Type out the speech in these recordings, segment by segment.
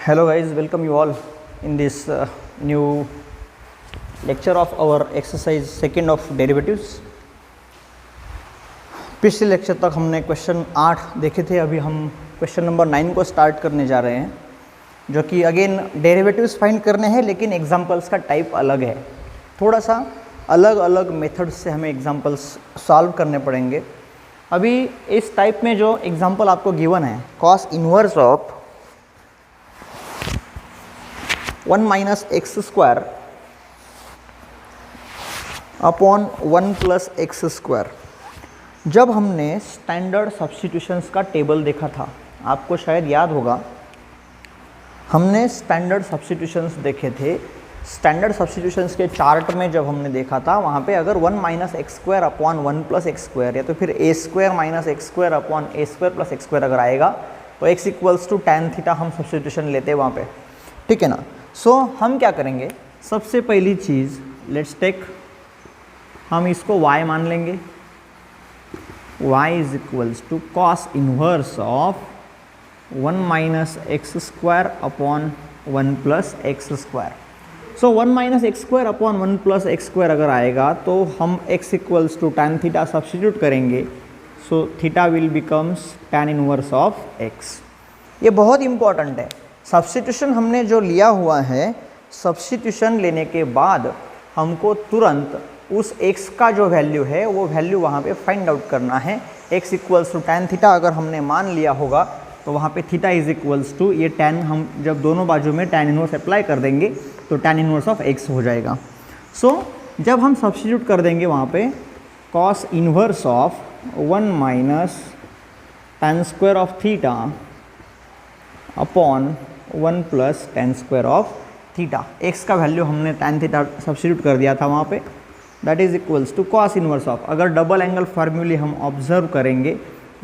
Hello guys, welcome you all in this new lecture of our exercise second of derivatives। पिछले lecture तक हमने question 8 देखे थे, अभी हम क्वेश्चन नंबर 9 को स्टार्ट करने जा रहे हैं, जो कि अगेन डेरिवेटिव्स फाइंड करने हैं, लेकिन एग्जांपल्स का टाइप अलग है। थोड़ा सा अलग अलग मेथड्स से हमें एग्जांपल्स सॉल्व करने पड़ेंगे। अभी इस टाइप में जो एग्जांपल आपको गिवन है, cos inverse of 1 minus x square upon 1 plus x square. जब हमने स्टैंडर्ड सब्स्टिट्यूशंस का टेबल देखा था, आपको शायद याद होगा, हमने स्टैंडर्ड सब्स्टिट्यूशंस देखे थे। स्टैंडर्ड सब्स्टिट्यूशंस के चार्ट में जब हमने देखा था, वहाँ पे अगर 1 minus x square upon 1 plus x square या तो फिर a square minus x square upon a square plus x square अगर आएगा तो x equals to tan theta हम सब्स्टिट्यूशन लेते हैं वहाँ पे, ठीक है ना। सो हम क्या करेंगे, सबसे पहली चीज़ लेट्स टेक, हम इसको y मान लेंगे। y is equals to cos inverse of 1 minus x square upon 1 plus x square. So 1 minus x square upon 1 plus x square अगर आएगा तो हम x equals to tan theta substitute करेंगे। So theta will becomes tan inverse of x। ये बहुत important है। Substitution हमने जो लिया हुआ है, सब्स्टिट्यूशन लेने के बाद हमको तुरंत उस x का जो वैल्यू है वो वैल्यू वहाँ पे फाइंड आउट करना है। x equals to tan theta अगर हमने मान लिया होगा तो वहाँ पे थीटा इज इक्वल्स टू ये tan, हम जब दोनों बाजू में tan इनवर्स अप्लाई कर देंगे तो tan इनवर्स ऑफ x हो जाएगा। सो जब हम सब्स्टिट्यूट कर देंगे वहाँ पे cos inverse of 1 minus tan square of theta upon 1 plus tan square of theta, x का वैल्यू हमने tan थीटा सब्स्टिट्यूट कर दिया था वहाँ पे, that is equals to cos inverse of, अगर डबल एंगल फार्मूले हम ऑब्जर्व करेंगे,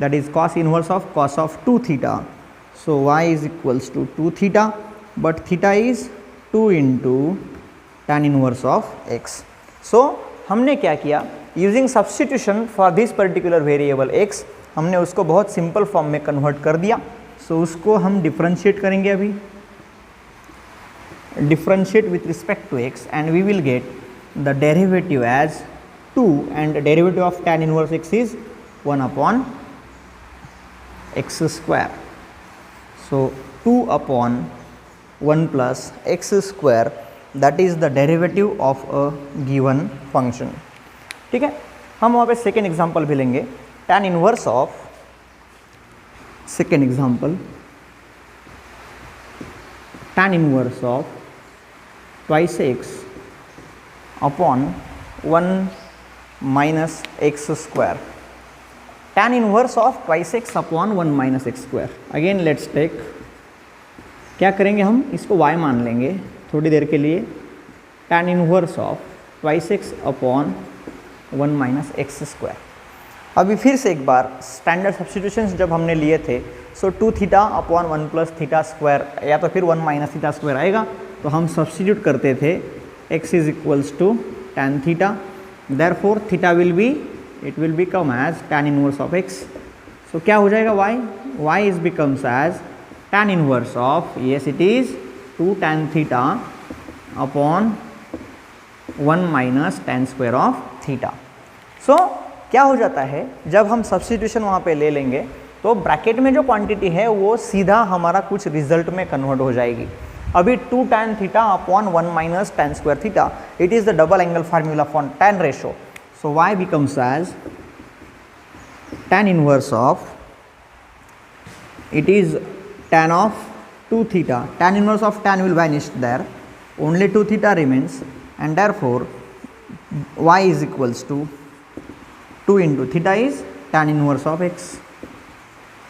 that is cos inverse of cos of 2 theta. So y is equals to 2 theta, but theta is 2 into tan inverse of x। सो हमने क्या किया, using substitution for this particular variable x, हमने उसको बहुत simple form में convert कर दिया। सो उसको हम डिफ्रेंशिएट करेंगे, अभी differentiate with respect to x and we will get the derivative as 2 and derivative of tan inverse x is 1 upon x square. So 2 upon 1 plus x square, that is the derivative of a given function, ठीक है। हम वहाँ पे second example भी लेंगे, tan inverse of, second example, tan inverse of twice x upon 1 minus x square. tan inverse of twice x upon 1 minus x square. Again let's take, क्या करेंगे हम, इसको y मान लेंगे थोड़ी देर के लिए, tan inverse of twice x upon 1 minus x square. अभी फिर से एक बार स्टैंडर्ड सब्स्टिट्यूशंस जब हमने लिए थे, सो 2 theta upon 1 plus theta square या तो फिर 1 माइनस थीटा स्क्वायर आएगा, तो हम सब्स्टिट्यूट करते थे x is equals to tan theta, therefore theta will be, it will become as tan inverse of x। So क्या हो जाएगा y is becomes as tan inverse of, yes it is 2 tan theta upon 1 minus tan square of theta. So क्या हो जाता है, जब हम substitution वहाँ पे ले लेंगे तो ब्रैकेट में जो क्वांटिटी है वो सीधा हमारा कुछ रिजल्ट में कन्वर्ट हो जाएगी। अभी 2 tan theta upon 1 minus tan square theta, it is the double angle formula for tan ratio. So y becomes as tan inverse of, it is tan of 2 theta, tan inverse of tan will vanish there, only 2 theta remains, and therefore y is equals to 2 into theta is tan inverse of x.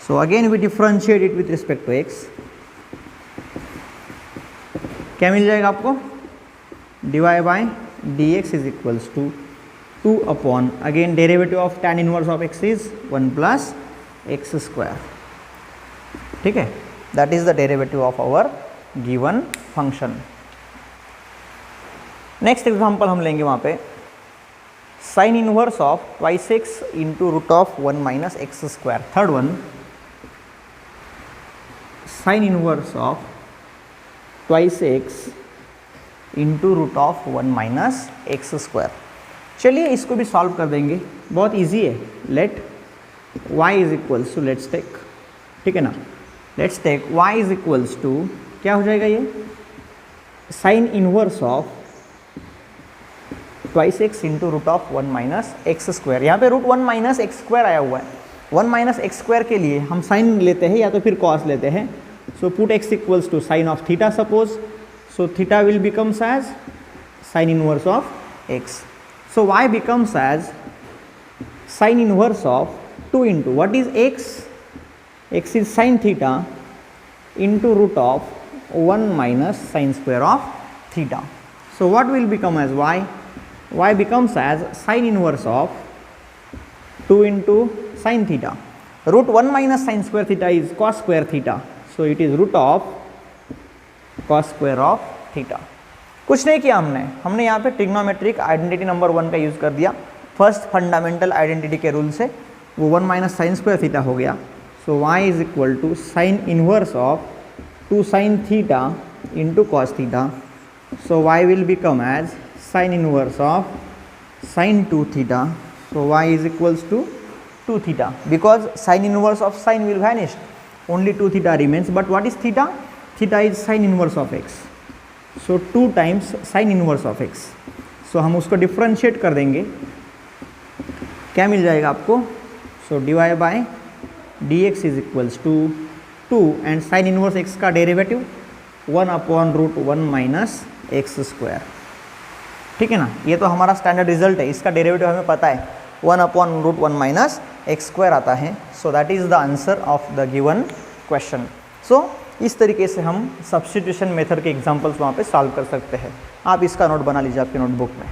So again we differentiate it with respect to x. क्या मिल जाएगा आपको, dy by dx is equals to 2 upon, again derivative of tan inverse of x is 1 plus x square, ठीक है। That is the derivative of our given function. Next example हम लेंगे वहाँ पे, sine inverse of twice x into root of 1 minus x square. Third one, sin inverse of twice x into root of 1 minus x square. चलिए इसको भी solve कर देंगे, बहुत इजी है। Let y is equals to, let's take, ठीक है ना, let's take y is equals to, क्या हो जाएगा ये, sine inverse of twice x into root of 1 minus x square. यहाँ पे रूट 1 माइनस एक्स स्क्वायर आया हुआ है। 1 माइनस एक्स स्क्वायर के लिए हम साइन लेते हैं या तो फिर कॉस लेते हैं। So put x equals to sine of theta suppose, so theta will becomes as sine inverse of x. So y becomes as sin inverse of 2 into what is x? X is sin theta into root of 1 minus sin square of theta. So what will become as y? Y becomes as sin inverse of 2 into sin theta. Root 1 minus sin square theta is cos square theta. So it is root of cos square of theta. कुछ नहीं किया हमने यहाँ पे trigonometric identity number 1 का use कर दिया। First fundamental identity के रूल से वो 1 माइनस साइन स्क्वायर थीटा हो गया। So y is equal to sine inverse of 2 sine theta into cos theta. So y will become as sine inverse of sine 2 theta. So y is equals to 2 theta because sine inverse of sine will vanish, only 2 theta remains. But what is theta? Theta is sine inverse of x. So 2 times sine inverse of x. So हम उसको differentiate कर देंगे, क्या मिल जाएगा आपको? So dy by dx is equals to 2 and sine inverse x का derivative 1 upon root 1 minus x square, ठीक है ना। ये तो हमारा स्टैंडर्ड रिजल्ट है, इसका डेरिवेटिव हमें पता है 1 upon root 1 minus x square आता है। So that is the answer of the given question. So इस तरीके से हम सब्स्टिट्यूशन मेथड के एग्जांपल्स वहाँ पे सॉल्व कर सकते हैं। आप इसका नोट बना लीजिए आपकी नोटबुक में,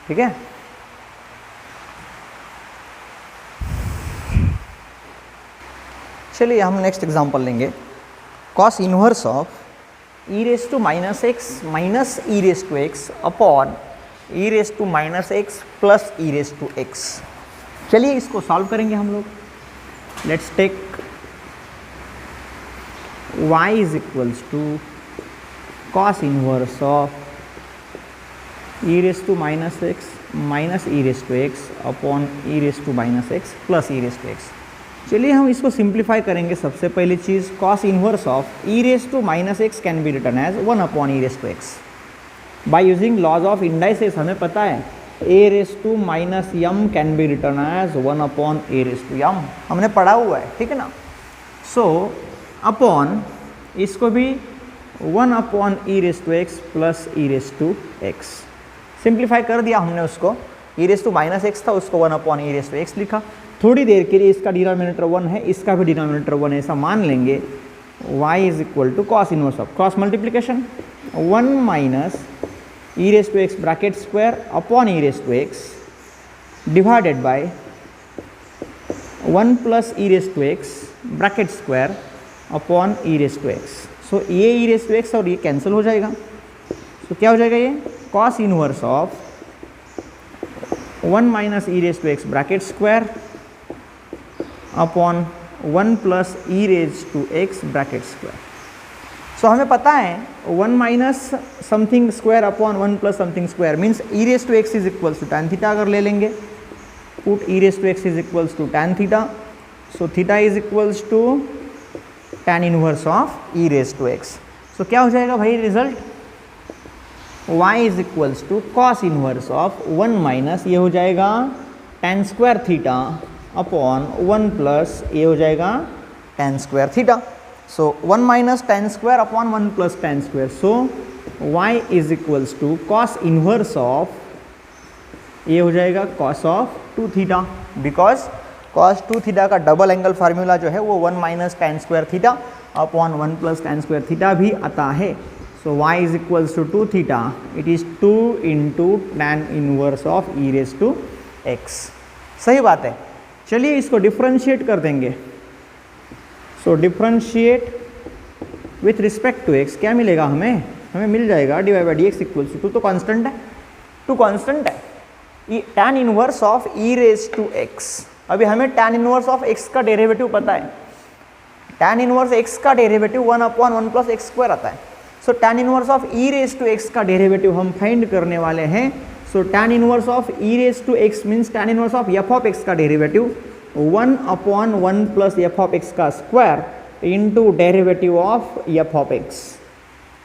ठीक है। चलिए हम नेक्स्ट एग्जांपल लेंगे। Cos inverse of e raise to minus x minus e raise to x upon e raise to minus x plus e raise to x. चलिए इसको सॉल्व करेंगे हम लोग। Let's take y is equals to cos inverse of e raised to minus x minus e raised to x upon e raised to minus x plus e raised to x. चलिए हम इसको simplify करेंगे। सबसे पहली चीज़ cos inverse of e raised to minus x can be written as 1 upon e raised to x. By using laws of indices हमें पता है a raised to minus m can be written as 1 upon a raised to m, हमने पढ़ा हुआ है, ठीक है ना। सो अपॉन इसको भी 1 upon e raise to x plus e raise to x. Simplify कर दिया हमने उसको, e raise to minus x था उसको 1 upon e raise to x लिखा। थोड़ी देर के लिए इसका डिनोमिनेटर 1 है, इसका भी डिनोमिनेटर 1 है, ऐसा मान लेंगे। y is equal to cos inverse of cross multiplication 1 minus e raise to x bracket square upon e raise to x divided by 1 plus e raise to x bracket square upon e raise to x. So ये e raise to x और ये cancel हो जाएगा। सो क्या हो जाएगा ये cos inverse of 1 minus e raise to x bracket square upon 1 plus e raise to x bracket square. So हमें पता है 1 minus something square upon 1 plus something square means e raise to x is equals to tan theta. अगर ले लेंगे put e raise to x is equals to tan theta. So theta is equals to tan inverse of e raise to x. So क्या हो जाएगा भाई result? y is equals to cos inverse of 1 minus ये हो जाएगा tan square theta upon 1 plus ये हो जाएगा tan square theta. So 1 minus tan square upon 1 plus tan square. So y is equals to cos inverse of ये हो जाएगा cos of 2 theta because cos 2 theta का डबल एंगल फार्मूला जो है वो 1 minus tan square theta upon 1 plus tan square theta भी आता है। So y is equals to 2 theta, it is 2 into tan inverse of e raise to x. सही बात है। चलिए इसको डिफ्रेंशिएट कर देंगे। सो differentiate with respect to x क्या मिलेगा हमें? हमें मिल जाएगा d y by d x equals to 2 तो कांस्टेंट है, 2 कांस्टेंट है। tan inverse of e raise to x, अभी हमें tan इनवर्स ऑफ x का डेरिवेटिव पता है। tan इनवर्स x का derivative 1 upon 1 plus x square आता है। सो tan inverse of e raise to x का डेरिवेटिव हम फाइंड करने वाले हैं. So tan inverse of e raise to x means tan inverse of f of x का derivative 1/1 plus f of x का square into derivative of f of x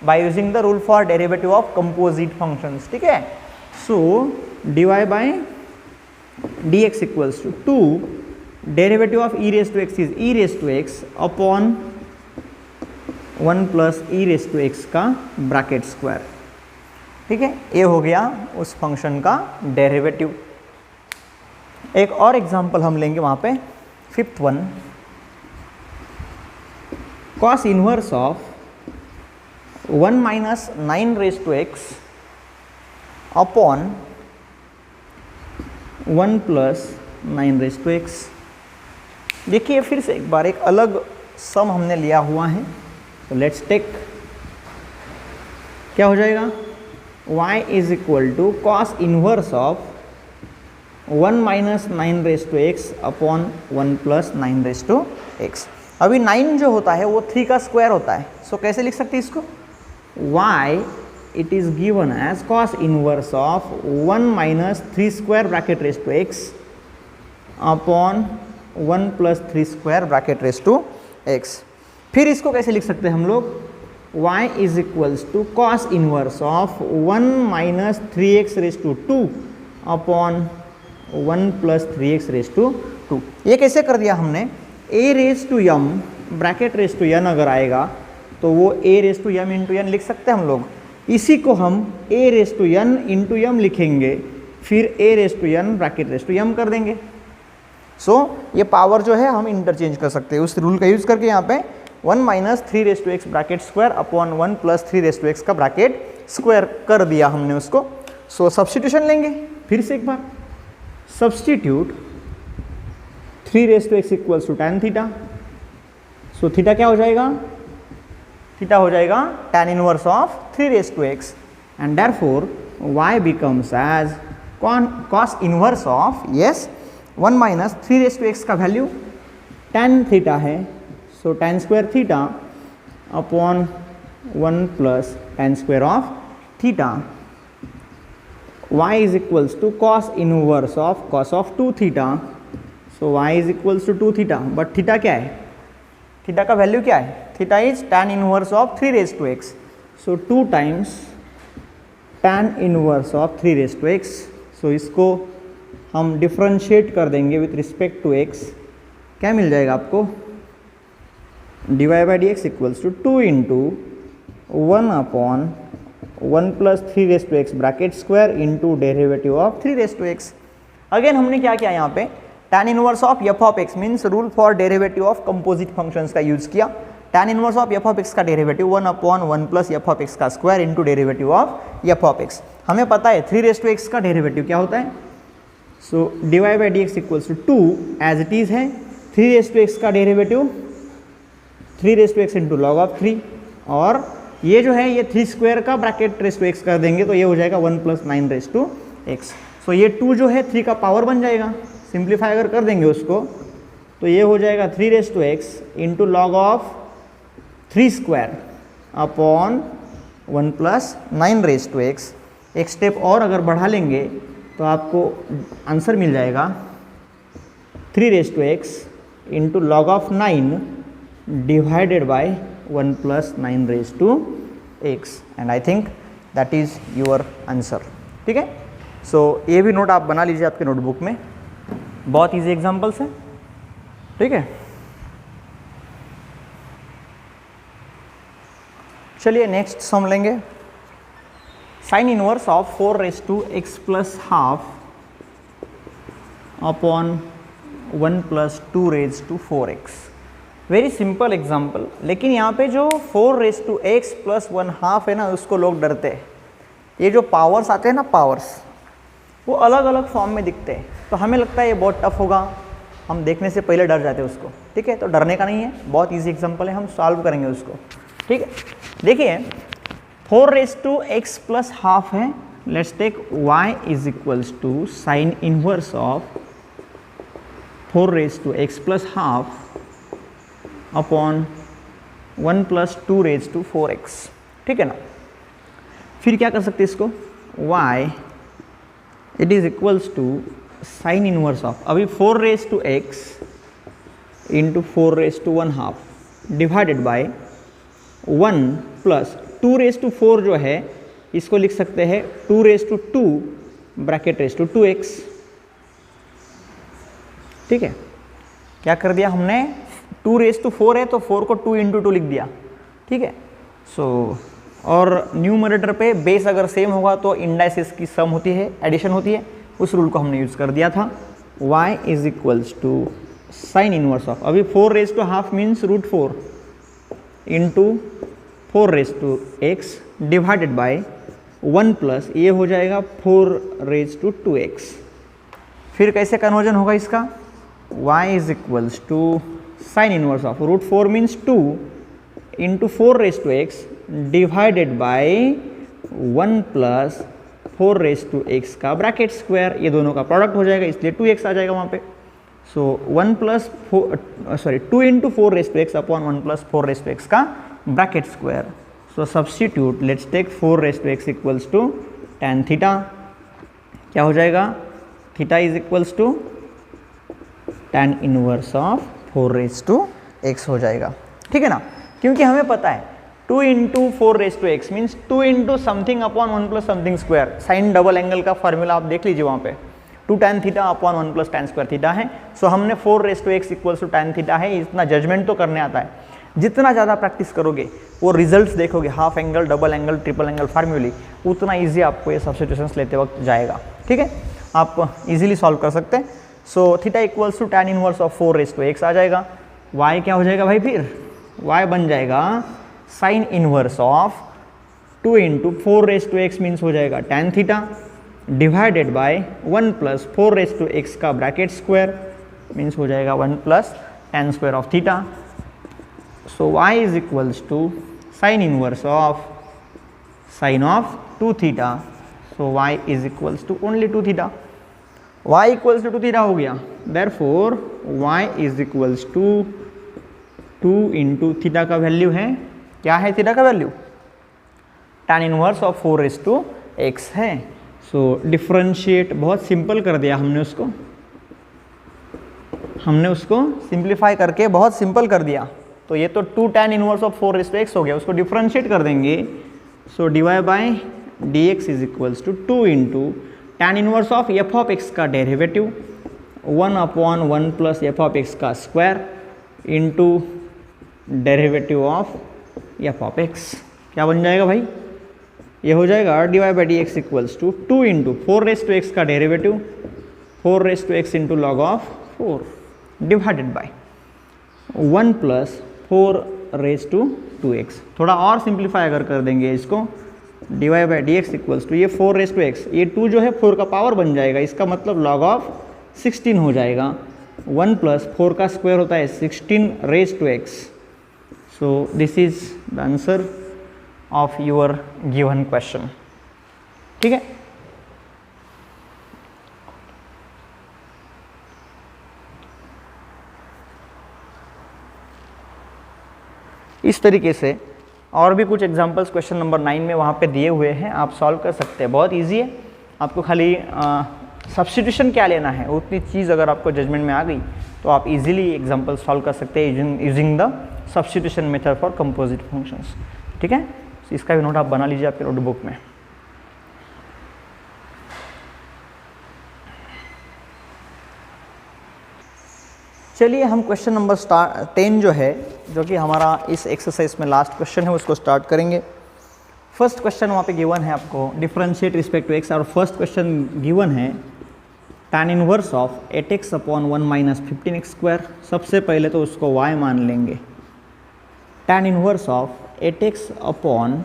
by using the rule for derivative of composite functions. ठीक है. So dy by dx equals to 2 derivative of e raise to x is e raise to x upon 1 plus e raise to x का bracket square. ठीक है. ये हो गया उस function का डेरिवेटिव. एक और एग्जांपल हम लेंगे वहाँ पे, fifth one. cos inverse of 1 minus 9 raise to x upon 1 plus 9 raise to x. देखिए फिर से एक बार एक अलग सम हमने लिया हुआ है. तो लेट्स टेक, क्या हो जाएगा, y is equal to cos inverse of 1 minus 9 raise to x upon 1 plus 9 raise to x. अभी 9 जो होता है वो 3 का स्क्वायर होता है. सो कैसे लिख सकते हैं इसको, y it is given as cos inverse of 1 minus 3 square bracket raise to x upon 1 plus 3 square bracket raise to x. फिर इसको कैसे लिख सकते हैं हम लोग, y is equals to cos inverse of 1 minus 3x raise to 2 upon 1 plus 3x raise to 2. ये कैसे कर दिया हमने, a raise to m bracket raise to n अगर आएगा तो वो a raise to m into n लिख सकते हैं हम लोग. इसी को हम a raise to n into m लिखेंगे, फिर a raise to n bracket raise to m कर देंगे. सो ये पावर जो है हम इंटरचेंज कर सकते हैं उस रूल का यूज करके. यहाँ पे 1 minus 3 raise to x bracket square upon 1 plus 3 raise to x का ब्रैकेट स्क्वायर कर दिया हमने उसको. सो सब्स्टिट्यूशन लेंगे फिर से एक बार. Substitute 3 raise to x equals to tan theta. So theta क्या हो जाएगा, थीटा हो जाएगा tan inverse of 3 raise to x and therefore y becomes as cos inverse of 1 minus 3 raise to x का वैल्यू tan थीटा है. सो tan square theta upon 1 plus tan square of theta. y is equals to cos inverse of cos of 2 theta. So y is equals to 2 theta. But theta क्या है, theta का value क्या है, theta is tan inverse of 3 raise to x. So 2 times tan inverse of 3 raise to x. So इसको हम differentiate कर देंगे with respect to x. क्या मिल जाएगा आपको, dy by d x equals to 2 into 1 upon 1 plus 3 raise to x bracket square into derivative of 3 raise to x. Again हमने क्या किया यहाँ पे, tan inverse of f of x means rule for derivative of composite functions का use किया. tan inverse of f of x का derivative 1 upon 1 plus f of x का square into derivative of f of x. हमें पता है 3 raise to x का derivative क्या होता है. So dy by d x equals to 2 as it is है. 3 रेज टू एक्स का derivative 3 raise to x into log of 3 और ये जो है ये 3 स्क्वायर का ब्रैकेट रेज टू एक्स कर देंगे तो ये हो जाएगा 1 plus 9 raise to x. So ये 2 जो है 3 का पावर बन जाएगा. सिंप्लीफाई अगर कर देंगे उसको तो ये हो जाएगा 3 raise to x into log of 3 square upon 1 plus 9 raise to x. एक स्टेप और अगर बढ़ा लेंगे तो आपको आंसर मिल जाएगा 3 raise to x into log of 9 divided by 1 plus 9 raise to x. And I think that is your answer. ठीक है. सो ये भी नोट आप बना लीजिए आपके नोटबुक में. बहुत इजी एग्जांपल्स हैं. ठीक है. चलिए नेक्स्ट सम लेंगे. Sine inverse of 4 raise to x plus half upon 1 plus 2 raise to 4x. Very simple example. लेकिन यहाँ पे जो 4 raise to x plus 1 half है ना उसको लोग डरते हैं. ये जो पावर्स आते हैं ना, पावर्स वो अलग अलग फॉर्म में दिखते हैं तो हमें लगता है ये बहुत टफ होगा, हम देखने से पहले डर जाते हैं उसको. ठीक है. तो डरने का नहीं है, बहुत ईजी एग्जाम्पल है, हम सॉल्व करेंगे उसको. ठीक है. देखिए 4 raise to x plus half है. Let's take y is equals to sine inverse of 4 raise to x plus half upon 1 plus 2 raise to 4x. ठीक है ना। फिर क्या कर सकते हैं इसको, y it is equals to sine inverse of, अभी 4 raise to x into 4 raise to 1/2 divided by 1 plus 2 raise to 4 जो है इसको लिख सकते हैं 2 raise to 2 bracket raise to 2x। ठीक है, क्या कर दिया हमने, 2 रेज टू 4 है तो 4 को 2 इंटू 2 लिख दिया। ठीक है, सो और न्यूमरेटर पे बेस अगर सेम होगा तो इंडाइसिस की सम होती है, एडिशन होती है, उस रूल को हमने यूज कर दिया था। y is equals to sine inverse of, अभी 4 raise to half means √4 into 4 raise to x divided by 1 plus ये हो जाएगा 4 रेज टू 2x। फिर कैसे कन्वर्जन होगा इसका, y is equals to sine inverse of √4 means 2 into 4 raise to x divided by 1 plus 4 raise to x का bracket square, ये दोनों का प्रोडक्ट हो जाएगा इसलिए 2x आ जाएगा वहाँ पे। So 2 into 4 raise to x upon 1 plus 4 raise to x का bracket square. So substitute, let's take 4 raise to x equals to tan theta, क्या हो जाएगा, theta is equals to tan inverse of 4 raise to x हो जाएगा। ठीक है ना, क्योंकि हमें पता है 2 into 4 raise to x means 2 into something upon 1 plus something square. Sine double angle का फॉर्मूला आप देख लीजिए वहाँ पे, 2 tan theta upon 1 plus tan square theta है। सो हमने 4 raise to x equals to tan theta है, इतना जजमेंट तो करने आता है। जितना ज़्यादा प्रैक्टिस करोगे वो रिजल्ट्स देखोगे, half angle, double angle, triple angle फार्मूले, उतना ईजी आपको ये सब्स्टिट्यूशंस लेते वक्त जाएगा। ठीक है, आप इजीली सॉल्व कर सकते हैं। So theta equals to tan inverse of 4 raise to x आ जाएगा। y क्या हो जाएगा भाई, फिर y बन जाएगा sine inverse of 2 into 4 raise to x means हो जाएगा tan theta divided by 1 plus 4 raise to x का ब्रैकेट स्क्वायर मीन्स हो जाएगा 1 plus tan square of theta. So y is equals to sine inverse of sine of 2 theta. So y is equals to only 2 theta, y equals to 2 theta हो गया। Therefore y is equals to 2 into theta का value है, क्या है theta का value, tan inverse of 4 raise to x है। सो differentiate बहुत simple कर दिया हमने उसको सिंप्लीफाई करके बहुत सिंपल कर दिया। तो ये तो 2 tan inverse of 4 raise to x हो गया, उसको डिफरेंशिएट कर देंगे। So dy by dx is equals to 2 into tan inverse of f of x का derivative 1 upon 1 plus f of x का square into derivative of f of x। क्या बन जाएगा भाई, ये हो जाएगा dy by d x equals to 2 into 4 raise to x का derivative 4 raise to x into log of 4 divided by 1 plus 4 raise to 2x। थोड़ा और सिंप्लीफाई अगर कर देंगे इसको, dy by d x equals to ये 4 रेज टू x, ये 2 जो है 4 का पावर बन जाएगा, इसका मतलब लॉग ऑफ 16 हो जाएगा। 1 प्लस 4 का स्क्वायर होता है 16 raise to x। So this is the answer of your given question. ठीक है, इस तरीके से और भी कुछ एग्जांपल्स क्वेश्चन नंबर 9 में वहाँ पे दिए हुए हैं, आप सॉल्व कर सकते हैं। बहुत इजी है, आपको खाली सब्स्टिट्यूशन क्या लेना है उतनी चीज़ अगर आपको जजमेंट में आ गई तो आप इजीली एग्जांपल सॉल्व कर सकते हैं using the substitution method for composite functions. ठीक है, तो इसका भी नोट आप बना लीजिए आपके नोटबुक में। चलिए हम क्वेश्चन नंबर 10 जो है, जो कि हमारा इस एक्सरसाइज में लास्ट क्वेश्चन है, उसको स्टार्ट करेंगे। फर्स्ट क्वेश्चन वहाँ पे गिवन है आपको, डिफरेंशिएट रिस्पेक्ट टू एक्स, और फर्स्ट क्वेश्चन गिवन है tan inverse of 8x upon 1 minus 15x square. सबसे पहले तो उसको y मान लेंगे, tan inverse of 8x upon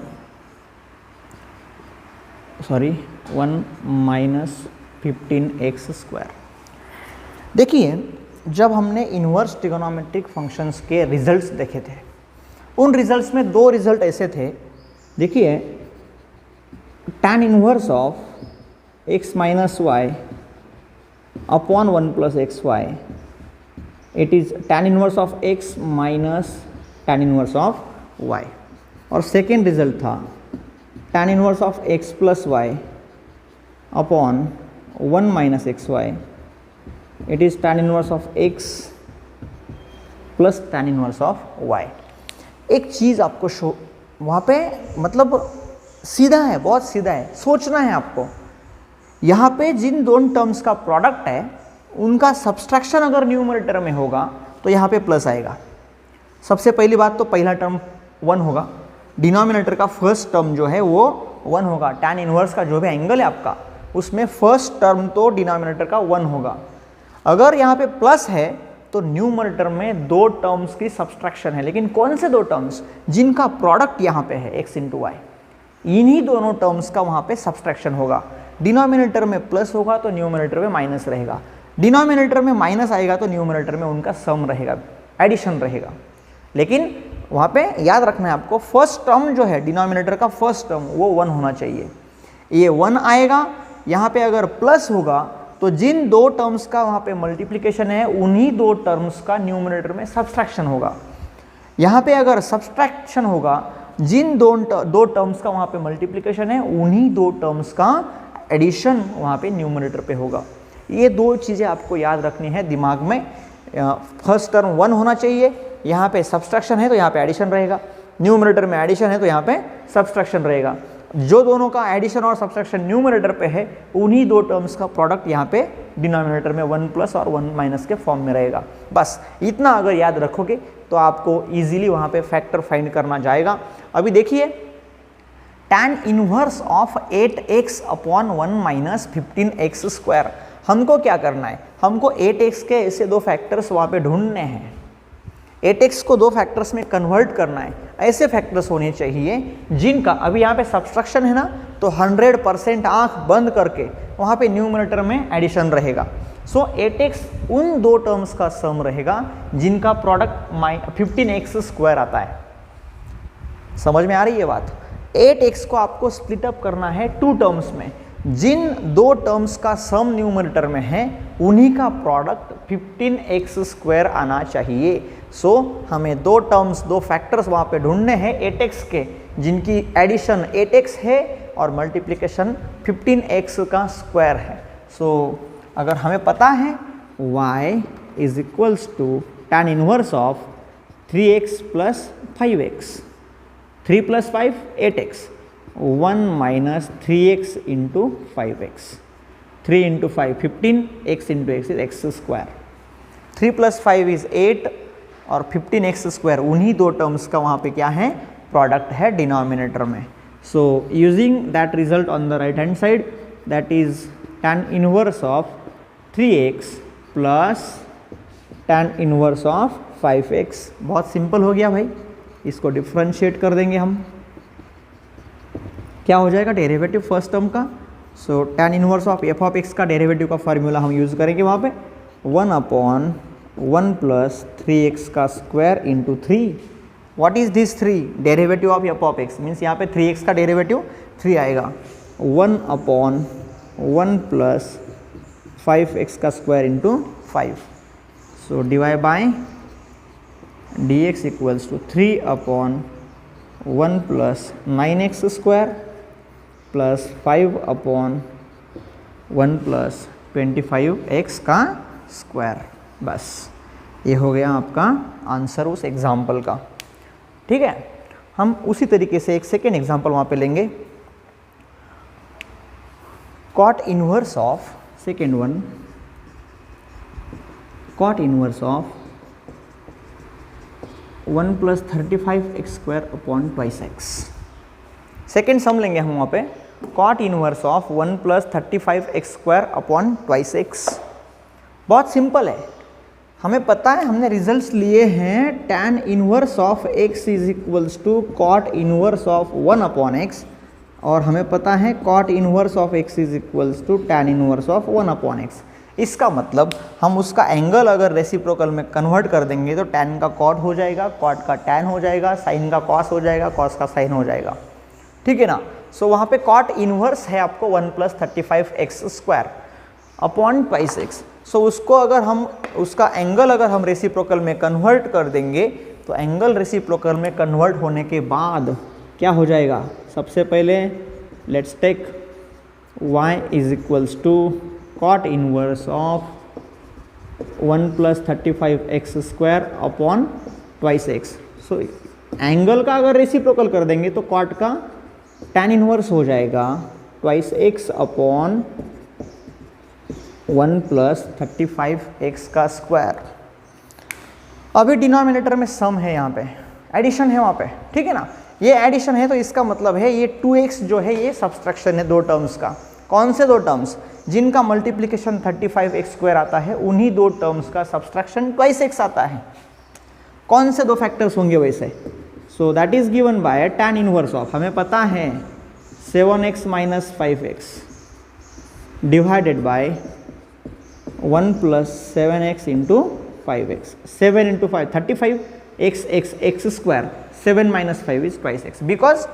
1 minus 15x square. देखिए, जब हमने इन्वर्स ट्रिगोनोमेट्रिक फंक्शंस के रिजल्ट्स देखे थे, उन रिजल्ट्स में 2 रिजल्ट ऐसे थे। देखिए, tan inverse of x minus y upon 1 plus x y, it is tan inverse of x minus tan inverse of y। और सेकेंड रिजल्ट था tan inverse of x plus y upon 1 minus xy, it is tan inverse of x plus tan inverse of y। एक चीज़ आपको show वहाँ पे मतलब सीधा है, बहुत सीधा है, सोचना है आपको। यहाँ पे जिन दोनों टर्म्स का प्रोडक्ट है उनका सब्सट्रैक्शन अगर न्यूमरेटर में होगा तो यहाँ पे प्लस आएगा। सबसे पहली बात तो पहला टर्म 1 होगा, डिनोमिनेटर का फर्स्ट टर्म जो है वो 1 होगा। tan इनवर्स का जो भी एंगल है आपका उसमें फर्स्ट टर्म तो डिनोमिनेटर का 1 होगा। अगर यहाँ पे प्लस है तो न्यूमरेटर में दो टर्म्स की सब्सट्रैक्शन है, लेकिन कौन से दो टर्म्स? जिनका प्रोडक्ट यहाँ पे है x इंटू वाई, इन्हीं दोनों टर्म्स का वहाँ पे सब्सट्रैक्शन होगा। डिनोमिनेटर में प्लस होगा तो न्यूमरेटर में माइनस रहेगा, डिनोमिनेटर में माइनस आएगा तो न्यूमरेटर में उनका सम रहेगा, एडिशन रहेगा। लेकिन वहाँ पे याद रखना है आपको, फर्स्ट टर्म जो है डिनोमिनेटर का फर्स्ट टर्म वो 1 होना चाहिए। ये 1 आएगा, यहाँ पे अगर प्लस होगा तो जिन दो टर्म्स का वहाँ पे मल्टीप्लिकेशन है उन्हीं दो टर्म्स का न्यूमरेटर में सब्सट्रैक्शन होगा। यहाँ पे अगर सब्सट्रैक्शन होगा, जिन दो टर्म्स का वहाँ पे मल्टीप्लिकेशन है उन्हीं दो टर्म्स का एडिशन वहाँ पे न्यूमरेटर पे होगा। ये दो चीज़ें आपको याद रखनी है दिमाग में। फर्स्ट टर्म 1 होना चाहिए, यहाँ पे सब्सट्रैक्शन है तो यहाँ पे एडिशन रहेगा, न्यूमरेटर में एडिशन है तो यहाँ पे सब्सट्रैक्शन रहेगा। जो दोनों का एडिशन और सब्सट्रैक्शन न्यूमरेटर पे है उन्हीं दो टर्म्स का प्रोडक्ट यहाँ पे डिनोमिनेटर में 1 प्लस और 1 माइनस के फॉर्म में रहेगा। बस इतना अगर याद रखोगे तो आपको इजीली वहाँ पे फैक्टर फाइंड करना जाएगा। अभी देखिए, tan inverse of 8x upon 1 minus 15x square, हमको क्या करना है? हमको 8x के ऐसे दो फैक्टर्स वहाँ पे ढूंढने हैं, 8x को दो फैक्टर्स में कन्वर्ट करना है। ऐसे फैक्टर्स होने चाहिए जिनका, अभी यहाँ पे सब्सट्रैक्शन है ना, तो 100% आंख बंद करके वहाँ पे न्यूमरेटर में एडिशन रहेगा। सो 8x उन दो टर्म्स का सम रहेगा जिनका प्रोडक्ट 15x स्क्वायर आता है। समझ में आ रही है बात? 8x को आपको स्प्लिट अप करना है 2 टर्म्स में, जिन दो टर्म्स का सम न्यूमरेटर में है उन्हीं का प्रोडक्ट 15x स्क्वायर आना चाहिए। सो हमें दो टर्म्स, दो फैक्टर्स वहाँ पे ढूंढने हैं 8x के, जिनकी एडिशन 8x है और मल्टीप्लिकेशन 15x का स्क्वायर है। सो अगर हमें पता है y is equals to tan inverse of 3x plus 5x, 3 plus 5 8x, 1 minus 3x into 5x, 3 into 5 15, x into x is x square, 3 plus 5 is 8 और 15x स्क्वायर उन्हीं दो टर्म्स का वहाँ पे क्या है? प्रोडक्ट है डिनोमिनेटर में। So using that result on the right hand side, that is tan inverse of 3x plus tan inverse of 5x। बहुत सिंपल हो गया भाई, इसको डिफ्रेंशिएट कर देंगे हम, क्या हो जाएगा? डेरिवेटिव फर्स्ट टर्म का। सो tan inverse of f of x का डेरिवेटिव का फार्मूला हम यूज़ करेंगे वहाँ पे, 1 अपॉन 1 प्लस 3x का square into 3। What is this 3? Derivative of f of x, means यहाँ पे 3x का डेरिवेटिव 3 आएगा। 1 अपॉन 1 प्लस 5x का square into 5। So divide by dx equals to 3 upon 1 plus 9x square plus 5 upon 1 plus 25x का square. बस ये हो गया आपका आंसर उस एग्जाम्पल का। ठीक है, हम उसी तरीके से एक सेकेंड एग्जाम्पल वहाँ पे लेंगे। Cot inverse of, second one, cot inverse of 1 plus 35x square upon 2x। Second sum लेंगे हम वहाँ पे, cot inverse of 1 plus 35x square upon 2x। बहुत सिंपल है, हमें पता है, हमने रिजल्ट्स लिए हैं tan inverse of x is equals to cot inverse of 1 upon x, और हमें पता है कॉट inverse of x is equals to tan inverse of 1 upon x। इसका मतलब हम उसका एंगल अगर रेसिप्रोकल में कन्वर्ट कर देंगे तो tan का कॉट हो जाएगा, कॉट का tan हो जाएगा, साइन का कॉस हो जाएगा, कॉस का साइन हो जाएगा। ठीक है ना? सो वहाँ पे कॉट इनवर्स है आपको 1 plus 35x square upon 2x। सो उसको अगर हम, उसका एंगल अगर हम रेसिप्रोकल में कन्वर्ट कर देंगे तो एंगल रेसिप्रोकल में कन्वर्ट होने के बाद क्या हो जाएगा, सबसे पहले let's take y is equals to cot inverse of 1 plus 35x square upon twice x. So angle का अगर रेसिप्रोकल कर देंगे तो कॉट का tan इनवर्स हो जाएगा twice x upon 1 plus 35x का स्क्वायर। अभी डिनोमिनेटर में सम है, यहाँ पे एडिशन है वहाँ पे, ठीक है ना। ये एडिशन है तो इसका मतलब है ये 2x जो है ये सब्सट्रैक्शन है दो टर्म्स का। कौन से दो टर्म्स, जिनका मल्टीप्लिकेशन 35x स्क्वायर आता है उन्हीं दो टर्म्स का सब्सट्रैक्शन ट्वाइस एक्स आता है। कौन से दो फैक्टर्स होंगे वैसे, so that is given bye tan inverse of, हमें पता है 7x minus 5x divided by 1 plus 7x into 5x। 7 into 5 35 x square, 7 minus 5 is twice x. Because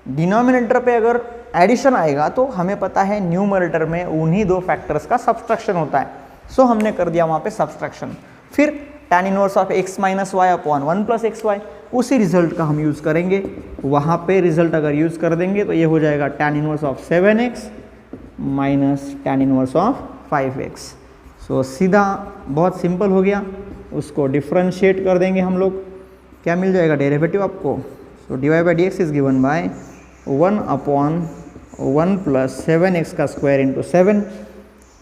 denominator पे अगर एडिशन आएगा तो हमें पता है न्यूमरेटर में उन्हीं दो फैक्टर्स का सब्सट्रैक्शन होता है। सो हमने कर दिया वहाँ पे सब्सट्रैक्शन। फिर tan inverse of x minus y upon 1 plus x y, उसी रिजल्ट का हम यूज़ करेंगे। वहाँ पे रिजल्ट अगर यूज़ कर देंगे तो ये हो जाएगा tan inverse of 7x minus tan inverse of 5x। सो सीधा बहुत सिंपल हो गया, उसको डिफ्रेंशिएट कर देंगे हम लोग, क्या मिल जाएगा डेरिवेटिव आपको। So d y by d x is given by 1 upon 1 plus 7x का स्क्वायर इंटू 7,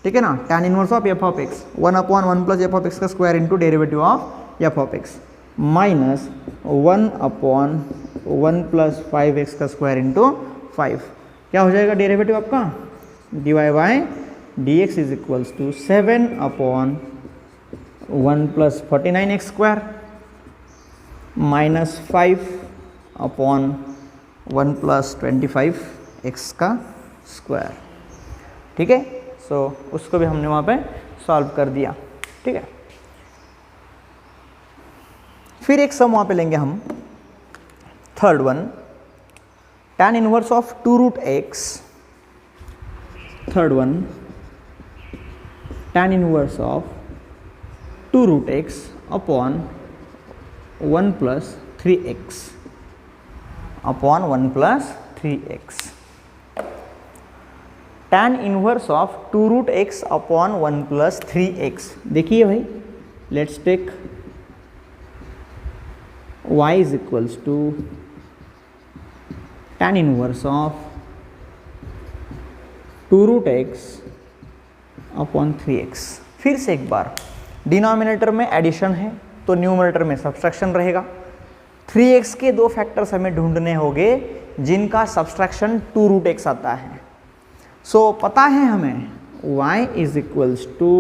ठीक है ना। tan inverse of f of x 1 upon 1 plus f of x का square into derivative of f of x minus 1 upon 1 plus 5x का square into 5। क्या हो जाएगा derivative आपका, d y by d x is equals to 7 upon 1 plus 49x square minus 5 upon 1 plus 25x का square, ठीक है। सो उसको भी हमने वहाँ पे सॉल्व कर दिया, ठीक है। फिर एक सम वहाँ पे लेंगे हम, third one, tan inverse of 2 root x. Third one, tan inverse of 2 root x upon 1 plus 3x upon 1 plus 3x। tan inverse of 2 root x upon 1 plus 3x। देखिए भाई, let's take y is equals to tan inverse of 2 root x upon 3x। फिर से एक बार, denominator में addition है तो numerator में subtraction रहेगा। 3x के दो फैक्टर्स हमें ढूंढने होंगे जिनका सब्सट्रैक्शन 2 रूट एक्स आता है। सो पता है हमें y is equals to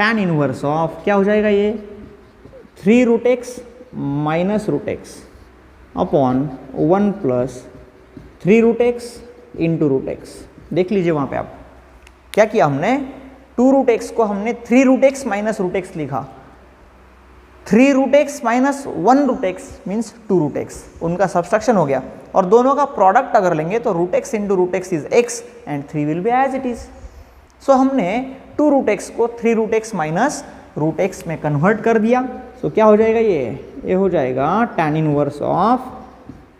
tan inverse of, क्या हो जाएगा ये 3 root x minus root x upon 1 plus 3 root x into root x. देख लीजिए वहाँ पे आप क्या किया हमने, 2 रूट एक्स को हमने 3 root x minus root x लिखा। 3 root x minus 1 root x means 2 root x, उनका सब्सट्रैक्शन हो गया। और दोनों का प्रोडक्ट अगर लेंगे तो root x into root x is x and 3 will be as it is. So हमने 2 रूट एक्स को 3 root x minus root x में कन्वर्ट कर दिया। सो क्या हो जाएगा ये हो जाएगा tan inverse of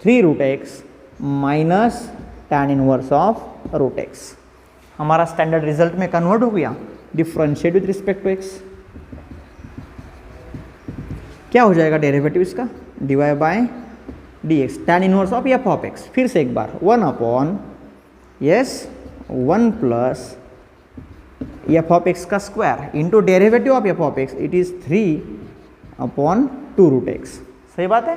3 root x minus tan inverse of root x. हमारा स्टैंडर्ड रिजल्ट में कन्वर्ट हो गया, differentiate with respect to x. क्या हो जाएगा डेरिवेटिव इसका, d y by d x tan inverse of f of x. फिर से एक बार 1 upon 1 plus f of x का square into derivative of f of x, it is 3 upon 2 root x. सही बात है,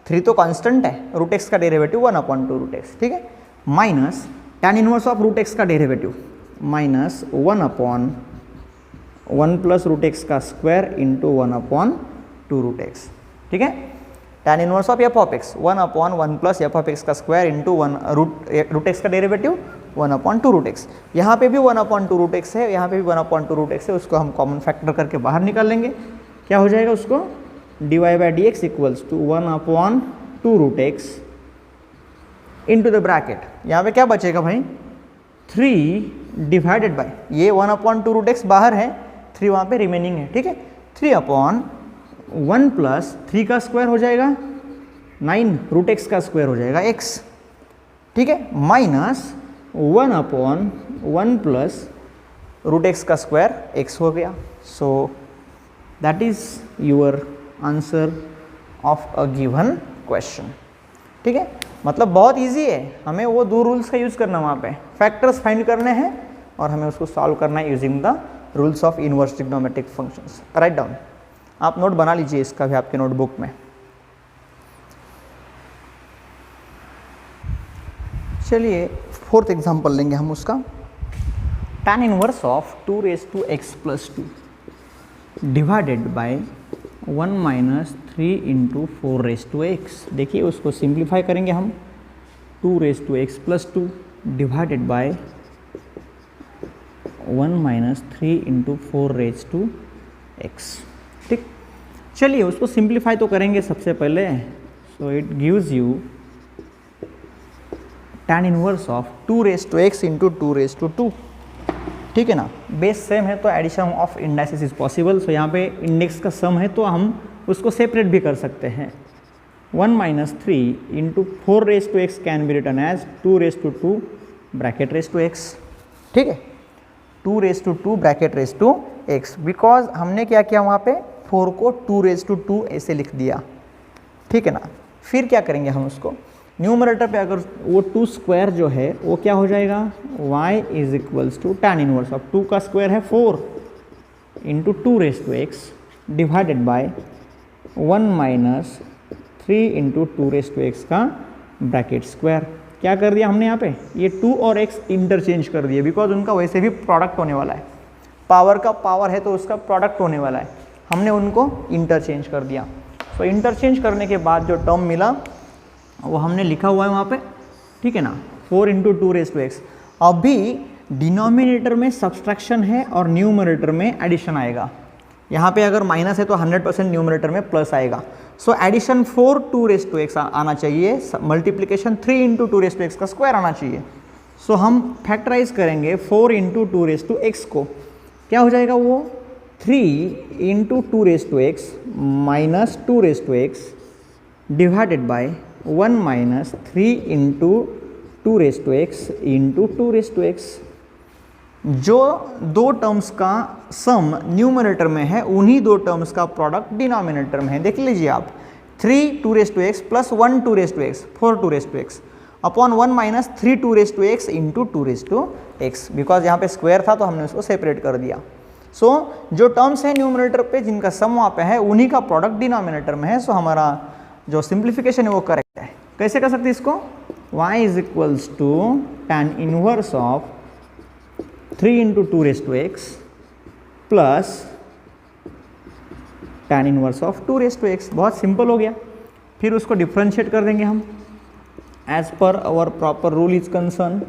3 तो कांस्टेंट है, रूट एक्स का डेरिवेटिव 1 अपॉन 2 रूट एक्स, ठीक है। Minus tan inverse of root x का derivative minus 1 upon 1 plus root x का square into 1 upon 2 root x, ठीक है। tan inverse of f of x 1 upon 1 plus f of x का square into 1 root x का derivative 1 upon 2 root x. यहाँ पे भी 1 upon 2 root x है, यहाँ पे भी 1 अपॉन 2 रूट एक्स है, उसको हम कॉमन फैक्टर करके बाहर निकाल लेंगे। क्या हो जाएगा उसको, d y by d x equals to 1 upon 2 root x into the bracket, यहाँ पे क्या बचेगा भाई 3 डिवाइडेड बाई, ये 1 अपॉन 2 रूट एक्स बाहर है, 3 वहाँ पे रिमेनिंग है, ठीक है। 3 अपॉन 1 प्लस 3 का स्क्वायर हो जाएगा 9 रूट एक्स का स्क्वायर हो जाएगा x, ठीक है, माइनस 1/1 प्लस रूट एक्स का स्क्वायर x हो गया. So that is your answer of a given question. ठीक है, मतलब बहुत इजी है, हमें वो 2 रूल्स का यूज करना, वहाँ पे फैक्टर्स फाइंड करने हैं और हमें उसको सॉल्व करना है using the rules of inverse trigonometric functions. Write down, आप नोट बना लीजिए इसका भी आपके नोटबुक में. चलिए 4th एग्जाम्पल लेंगे हम उसका. tan inverse of 2x+2 divided by 1 - 3 × 4x. देखिए उसको सिंप्लीफाई करेंगे हम. 2x+2 divided by 1 - 3 × 4x. ठीक, चलिए उसको सिंप्लीफाई तो करेंगे सबसे पहले. So it gives you tan inverse of 2x × 2 ठीक है ना. बेस सेम है तो addition of indices is possible. So यहाँ पे इंडेक्स का सम है तो हम उसको सेपरेट भी कर सकते हैं. 1 - 3 × 4x can be written as 2 bracket x. ठीक है, 2 ब्रैकेट x, बिकॉज हमने क्या किया वहाँ पे 4 को 2 ऐसे लिख दिया. ठीक है ना. फिर क्या करेंगे हम उसको न्यूमरेटर पे, अगर वो 2 स्क्वायर जो है वो क्या हो जाएगा, y = tan इनवर्स ऑफ 2 का स्क्वायर है 4 × 2x डिवाइडेड बाय 1 - 3 × 2x का ब्रैकेट स्क्वायर. क्या कर दिया हमने यहाँ पे, ये 2 और x इंटरचेंज कर दिए, बिकॉज उनका वैसे भी प्रोडक्ट होने वाला है. पावर का पावर है तो उसका प्रोडक्ट होने वाला है, हमने उनको इंटरचेंज कर दिया. सो इंटरचेंज करने के बाद जो टर्म मिला वो हमने लिखा हुआ है वहाँ पे. ठीक है ना, 4 × 2x. अभी डिनोमिनेटर में सब्सट्रैक्शन है और न्यूमरेटर में एडिशन आएगा. यहाँ पे अगर माइनस है तो 100% न्यूमरेटर में प्लस आएगा. सो एडिशन 4 2x आना चाहिए, मल्टीप्लिकेशन 3 × 2x का स्क्वायर आना चाहिए. सो हम फैक्टराइज करेंगे 4 × 2x को, क्या हो जाएगा वो 3 × 2x minus 2x divided by 1 - 3 × 2x × 2x. जो 2 टर्म्स का सम न्यूमरेटर में है उन्हीं 2 टर्म्स का प्रोडक्ट डिनोमिनेटर में है. देख लीजिए आप, 3 2x plus 1 2x 4 2x upon 1 - 3 2x × 2x, because यहाँ पे स्क्वायर था तो हमने उसको सेपरेट कर दिया. सो जो टर्म्स है न्यूमरेटर पे जिनका सम वहाँ पे है उन्हीं का प्रोडक्ट डिनोमिनेटर में है. सो हमारा जो सिंप्लीफिकेशन है वो करेक्ट है. कैसे कर सकते हैं इसको, y = tan inverse of 3 × 2x plus tan inverse of 2x. बहुत सिंपल हो गया. फिर उसको डिफ्रेंशिएट कर देंगे हम as per our proper rule is concern.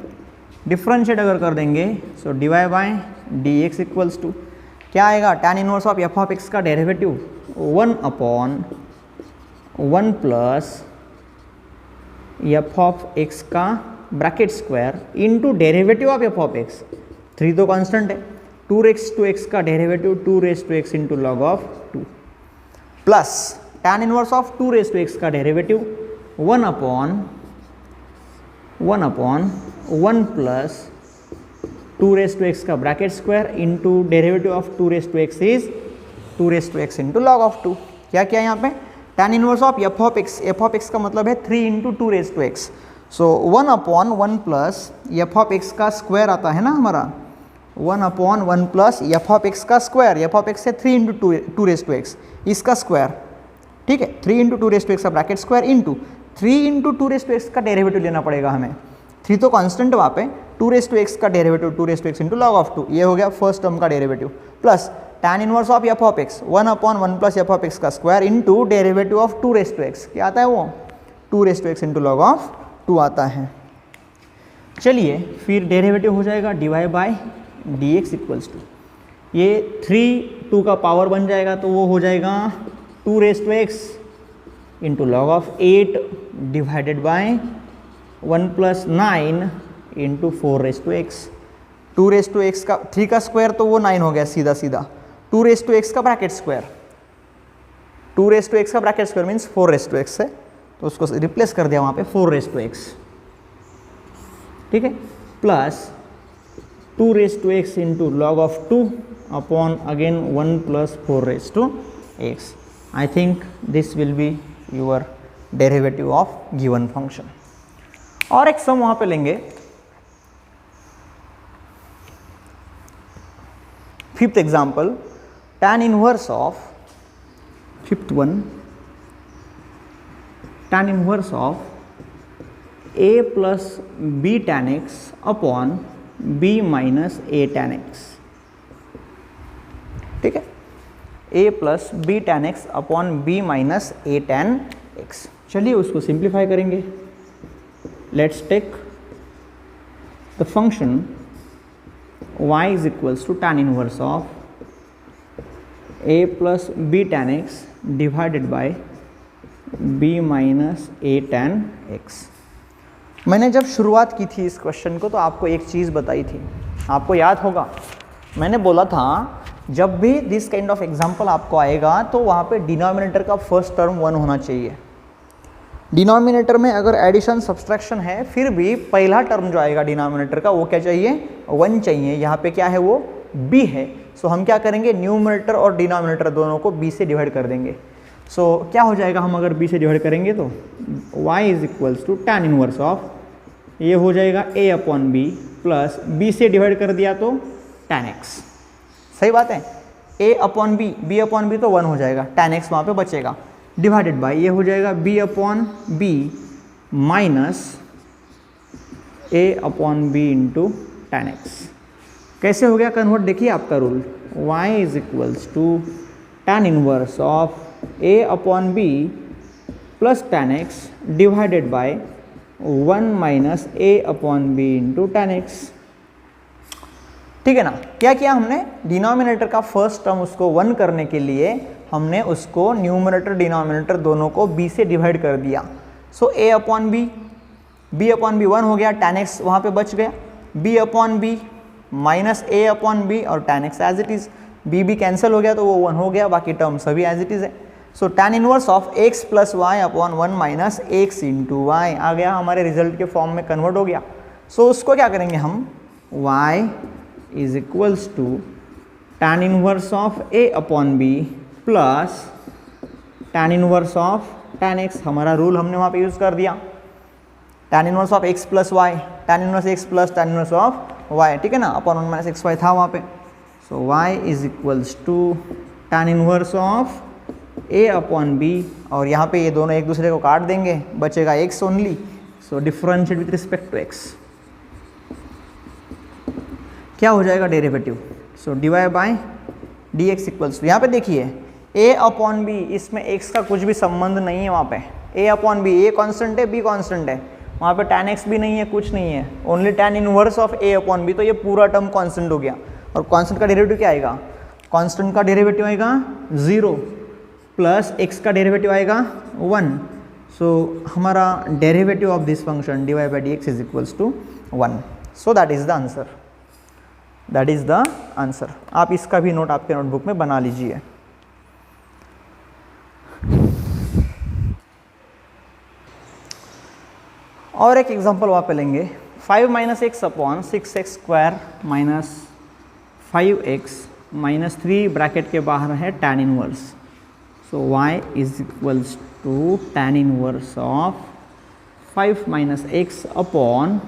Differentiate अगर कर देंगे so dy by dx equals to क्या आएगा, tan इनवर्स ऑफ f(x) का डेरिवेटिव 1/1 प्लस f(x) का bracket square into derivative of f(x). 3 तो कांस्टेंट है, 2x का derivative 2x into log of 2 plus tan inverse of 2x का derivative 1/1 plus 2x का bracket square into derivative of 2x is 2x into log of 2. क्या किया यहाँ पे, tan inverse of f(x) का मतलब है 3 × 2x. सो 1/1 प्लस f(x) का स्क्वायर आता है ना हमारा, 1/1 प्लस f(x) का स्क्वायर, f(x) है 3 × 2x इसका स्क्वायर. ठीक है, 3 × 2x का ब्रैकेट स्क्वायर इंटू 3 × 2x का डेरिवेटिव लेना पड़ेगा हमें. 3 तो कांस्टेंट है वहाँ पे, 2x का derivative 2x into log of 2, ये हो गया फर्स्ट टर्म का derivative, plus tan inverse of f(x) 1/1 plus f(x) का square into derivative of 2x. क्या आता है वो 2x इंटू लॉग ऑफ 2 आता है. चलिए फिर डेरिवेटिव हो जाएगा dy by dx equals to, ये 3 2 का पावर बन जाएगा तो वो हो जाएगा 2x into log of 8 divided by 1 + 9 into 4x. 2x का 3 का स्क्वायर तो वो 9 हो गया सीधा. 2x का ब्रैकेट स्क्वायर, 2x का ब्रैकेट स्क्वायर मीन्स 4x है, तो उसको रिप्लेस कर दिया वहाँ पे 4x, ठीक है, plus 2x into log of 2 upon again 1 plus 4x। I think this will be your derivative of given function. और एक सम वहाँ पे लेंगे, fifth example, tan inverse of, fifth one, tan inverse of a plus b tan x upon b minus a tan x, ठीक है, a plus b tan x upon b minus a tan x। चलिए उसको simplify करेंगे। Let's take the function y is equals to tan inverse of a plus b tan x divided by b minus a tan x। मैंने जब शुरुआत की थी इस question को तो आपको एक चीज़ बताई थी, आपको याद होगा, मैंने बोला था जब भी दिस काइंड ऑफ एग्जाम्पल आपको आएगा तो वहाँ पे डिनोमिनेटर का फर्स्ट टर्म 1 होना चाहिए। डिनोमिनेटर में अगर एडिशन सब्सट्रैक्शन है फिर भी पहला टर्म जो आएगा डिनोमिनेटर का वो क्या चाहिए, 1 चाहिए। यहाँ पे क्या है, वो b है। सो हम क्या करेंगे, न्यूमरेटर और डिनोमिनेटर दोनों को b से डिवाइड कर देंगे। सो क्या हो जाएगा, हम अगर b से डिवाइड करेंगे तो y is equals to tan inverse of, ये हो जाएगा a upon b plus b से डिवाइड कर दिया तो tan x। सही बात है, a upon b upon b तो 1 हो जाएगा, tan x वहाँ पे बचेगा, डिवाइडेड बाय ये हो जाएगा b upon b minus a upon b into tan x। कैसे हो गया कन्वर्ट, देखिए आपका rule, y is equals to tan inverse of a upon b plus tan x divided by 1 minus a upon b into tan x। ठीक है ना, क्या किया हमने, डिनोमिनेटर का फर्स्ट टर्म उसको 1 करने के लिए हमने उसको न्यूमरेटर डिनोमिनेटर दोनों को b से डिवाइड कर दिया। So a upon b upon b 1 हो गया, tan x वहाँ पे बच गया, b upon b minus a upon b और tan x as it is, b cancel हो गया तो वो 1 हो गया, बाकी टर्म सभी एज इट इज़ है। सो tan inverse of x plus y upon 1 minus x into y आ गया, हमारे रिजल्ट के फॉर्म में कन्वर्ट हो गया। सो उसको क्या करेंगे हम, y is equals to tan inverse of a upon b plus tan inverse of tan x, हमारा रूल हमने वहाँ पे यूज़ कर दिया, tan inverse of x plus y, tan inverse x plus tan inverse of y, ठीक है ना, upon 1 minus x Y था वहाँ पे। So y is equals to tan inverse of a upon b, और यहाँ पे ये दोनों एक दूसरे को काट देंगे, बचेगा x only. So differentiate with respect to x, क्या हो जाएगा derivative, so dy by dx equals to, यहाँ पे देखिए a अपॉन बी, इसमें x का कुछ भी संबंध नहीं है वहाँ पे, a upon b, a constant है b कॉन्स्टेंट है, वहाँ पे tan x भी नहीं है, कुछ नहीं है, only tan inverse of a upon b, तो ये पूरा टर्म कॉन्स्टेंट हो गया। और कॉन्स्टेंट का डेरिवेटिव क्या आएगा, कॉन्स्टेंट का डेरिवेटिव आएगा 0 प्लस x का डेरिवेटिव आएगा 1। सो हमारा derivative of this function dy by dx is equals to 1। So that is the answer, that is the answer. आप इसका भी नोट आपके नोटबुक में बना लीजिए। और एक एग्जांपल वहाँ पे लेंगे, 5 minus x upon 6x square minus 5x minus 3 bracket के बाहर है tan inverse. So y is equals to tan inverse of 5 minus x upon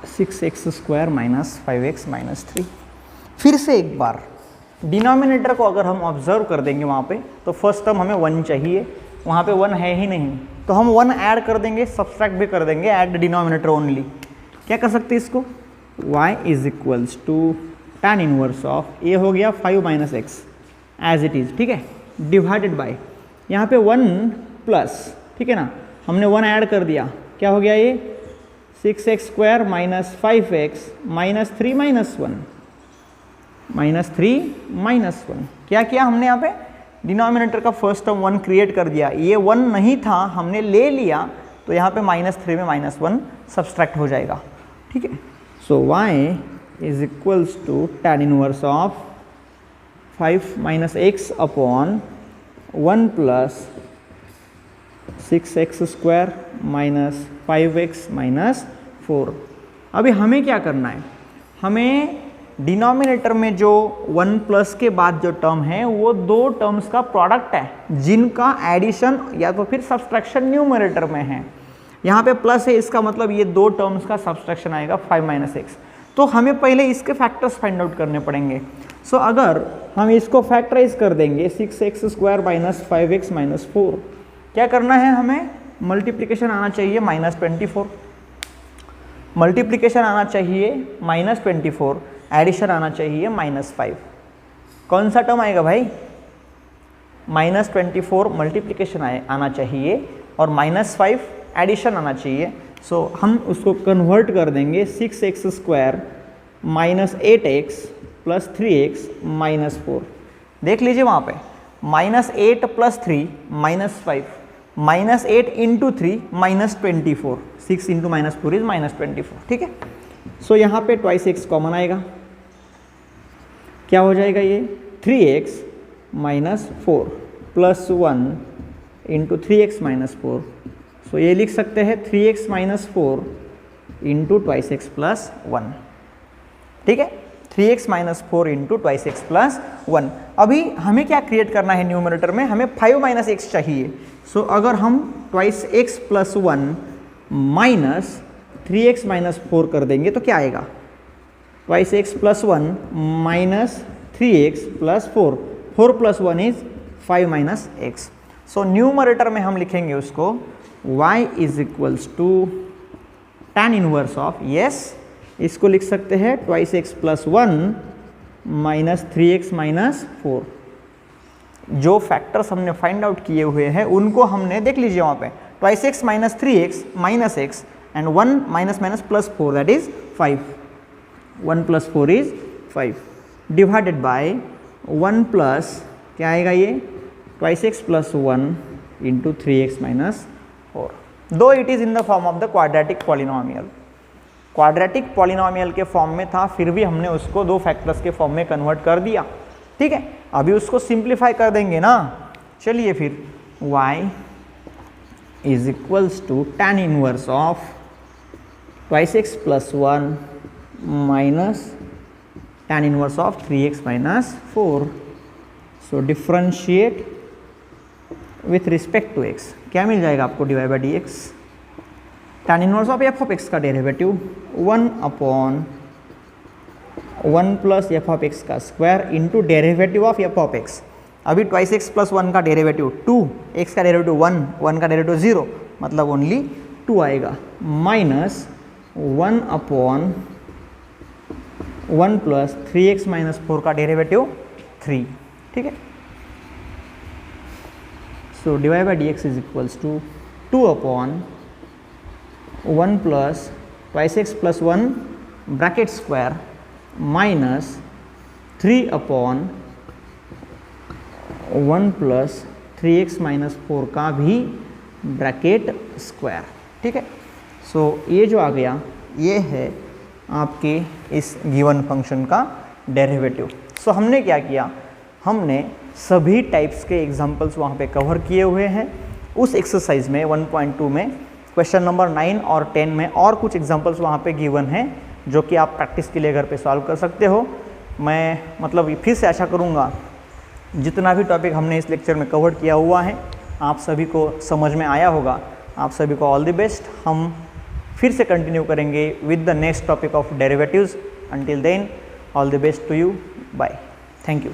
6x square minus 5x minus 3। फिर से एक बार डिनोमिनेटर को अगर हम ऑब्जर्व कर देंगे वहाँ पे, तो फर्स्ट टर्म हमें 1 चाहिए, वहाँ पे 1 है ही नहीं, तो हम 1 ऐड कर देंगे, सब्सट्रैक्ट भी कर देंगे, ऐड डिनोमिनेटर ओनली। क्या कर सकते हैं इसको, y is equals to tan inverse of, ये हो गया 5 minus x as it is, ठीक है, डिवाइडेड बाय यहाँ पे 1 प्लस, ठीक है ना, हमने 1 ऐड कर दिया, क्या हो गया ये 6x square minus 5x minus 3 minus 1 minus 3 minus 1। क्या किया हमने यहाँ पे, डिनोमिनेटर का फर्स्ट टर्म 1 क्रिएट कर दिया, ये 1 नहीं था, हमने ले लिया, तो यहाँ पे -3 में -1 सब्सट्रैक्ट हो जाएगा, ठीक है। So y is equals to tan inverse of 5 minus x upon 1 plus 6x² minus 5x minus 4। अभी हमें क्या करना है, हमें डिनोमिनेटर में जो 1 प्लस के बाद जो टर्म है वो दो टर्म्स का प्रोडक्ट है जिनका एडिशन या तो फिर सब्सट्रैक्शन न्यूमरेटर में है। यहाँ पे प्लस है, इसका मतलब ये दो टर्म्स का सब्सट्रैक्शन आएगा 5 माइनस एक्स। तो हमें पहले इसके फैक्टर्स फाइंड आउट करने पड़ेंगे। सो अगर हम इसको फैक्टराइज कर देंगे 6x² माइनस 5x माइनस 4, क्या करना है हमें, मल्टीप्लिकेशन आना चाहिए -24, मल्टीप्लिकेशन आना चाहिए -24, एडिशन आना चाहिए -5। कौन सा टर्म आएगा भाई, -24 मल्टीप्लिकेशन आना चाहिए और -5 एडिशन आना चाहिए। सो हम उसको कन्वर्ट कर देंगे 6x² minus 8x plus 3x minus 4। देख लीजिए वहाँ पे -8 plus 3 minus 5, -8 into 3 -24, 6 into -4 is -24। ठीक है, सो यहाँ पे ट्वाइस एक्स कॉमन आएगा, क्या हो जाएगा ये 3x minus 4 plus 1 into 3x minus 4। सो ये लिख सकते हैं 3x minus 4 into twice x plus 1। ठीक है, 3x minus 4 into twice x plus 1। अभी हमें क्या क्रिएट करना है न्यूमरेटर में, हमें 5 माइनस एक्स चाहिए। सो अगर हम twice x plus 1 minus 3x minus 4 कर देंगे तो क्या आएगा, twice x plus 1 minus 3x plus 4, 4 plus 1 is 5 minus x. So numerator में हम लिखेंगे उसको y is equals to tan inverse of, yes इसको लिख सकते हैं twice x plus 1 minus 3x minus 4। जो फैक्टर्स हमने फाइंड आउट किए हुए हैं उनको हमने देख लीजिए वहाँ पे, twice x minus 3x minus x and 1 minus minus plus 4 that is 5, 1 plus 4 is 5 divided by 1 plus क्या आएगा ये twice x plus 1 into 3x minus 4। दो it is in the form of the quadratic polynomial, quadratic polynomial के form में था, फिर भी हमने उसको दो फैक्टर्स के फॉर्म में कन्वर्ट कर दिया। ठीक है, अभी उसको सिंप्लीफाई कर देंगे ना। चलिए फिर y is equals to tan inverse of twice x plus 1 minus tan inverse of 3x minus 4। So differentiate with respect to x, क्या मिल जाएगा आपको dy by d x, tan inverse of f of x का derivative 1 upon 1 plus f of x का square into derivative of f of x। अभी twice x plus 1 का derivative 2, x का derivative 1, 1 का डेरिवेटिव 0, मतलब ओनली 2 आएगा, minus 1 upon 1 plus 3x minus 4 का derivative 3। ठीक है, so dy by d x is equals to 2 upon 1 plus twice x plus 1 bracket square minus 3 upon 1 plus 3x minus 4 का भी bracket square. ठीक है, सो ये जो आ गया ये है आपके इस गिवन फंक्शन का डेरिवेटिव। सो हमने क्या किया, हमने सभी टाइप्स के एग्जांपल्स वहाँ पे कवर किए हुए हैं। उस एक्सरसाइज में 1.2 में क्वेश्चन नंबर 9 और 10 में और कुछ एग्जांपल्स वहाँ पे गिवन हैं जो कि आप प्रैक्टिस के लिए घर पे सॉल्व कर सकते हो। मैं मतलब फिर से आशा करूँगा जितना भी टॉपिक हमने इस लेक्चर में कवर किया हुआ है आप सभी को समझ में आया होगा। आप सभी को ऑल द बेस्ट। हम फिर से कंटिन्यू करेंगे with the next topic of derivatives. Until then all the best to you, bye, thank you.